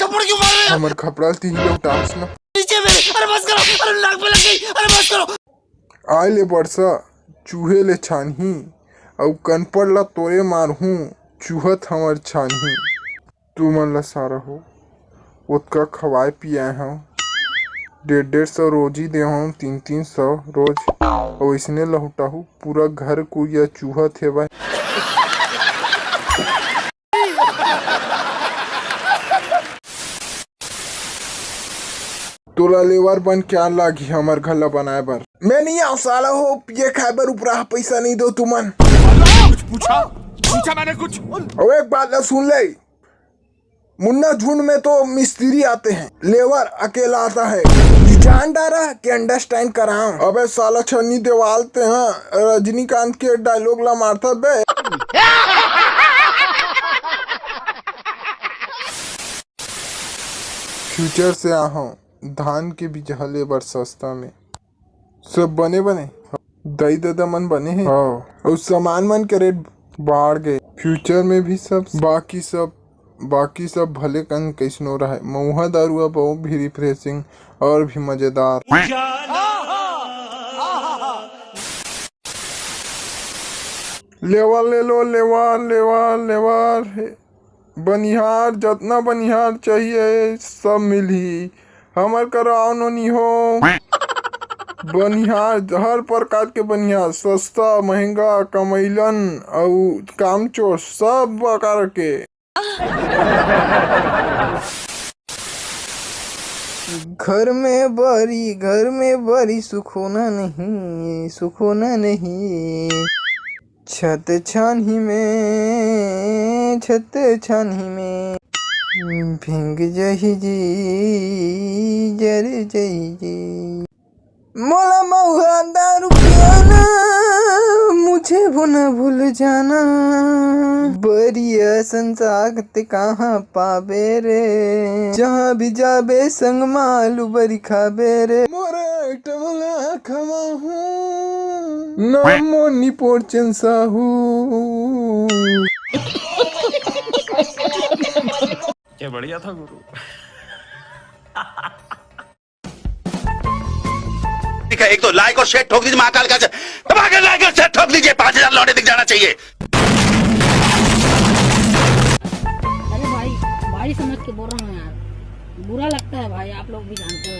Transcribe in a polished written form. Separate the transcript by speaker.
Speaker 1: थप्पड़ क्यों मार रहे हो?
Speaker 2: हमर खपड़ा तीन लौटास ना
Speaker 1: नीचे मेरे, अरे बस करो, अरे नाक पे लग गई, अरे बस करो।
Speaker 2: आय ले बरसा चूहे ले छानही और कनपड़ ला तोरे मारहूँ चूहत हमर छानही। तू मन ला सारा हो ओतका खवाए पियाए हूँ 150-150 रोज ही दे हूँ 300-300 रोज और इसने लहुटा हूँ पूरा घर को या चूहा थे भाई। तोला लेवर बन क्या लागी हमर घर ला बनाए बर। मैं नहीं आऊ साला हो पिए खाए बर ऊपरा पैसा नहीं दो तुमन।
Speaker 1: कुछ पूछा मैंने कुछ।
Speaker 2: और एक बात ना सुन ले मुन्ना झुंड में तो मिस्त्री आते हैं लेवर अकेला आता है। जान डारा कि अंडरस्टैंड कराऊं। अबे साला छन्नी देवालते हैं रजनीकांत के डायलॉग ला मारता बे। फ्यूचर से आहूं धान के बीज हले बर सस्ता में सब बने दही दादा मन बने हैं और सामान मन के रेट बढ़ गए। फ्यूचर में भी सब बाकी सब भले कन कैसनो रहा मऊहा दारुआ बहुत भी रिफ्रेशिंग और भी मजेदार। लेवर ले लो लेवर बनिहार जितना बनिहार चाहिए सब मिली हमर कराओ नहीं हो। बनिहार हर प्रकार के बनिहार सस्ता महंगा कमैलन और कामचोर सब प्रकार के। घर में बड़ी सुखोना नहीं छत छानही में भिंग जही जी जर जही जी मोला मऊहा दारू पियाना मुझे भुना भूल जाना बरिया संसार ते कहाँ पाबे रे जहाँ भी जाबे संग मालू बरी खाबे रे मोरे टमला खमा हूँ नमो निपोर चंसाहू।
Speaker 1: क्या बढ़िया था गुरु।
Speaker 3: एक तो लाइक और शेयर ठोक दीजिए महाकाल का दबाकर लाइक और शेयर ठोक दीजिए 5000 लौटे दिख जाना चाहिए।
Speaker 4: अरे भाई समझ के बोल रहा हूँ यार बुरा लगता है भाई आप लोग भी जानते हो।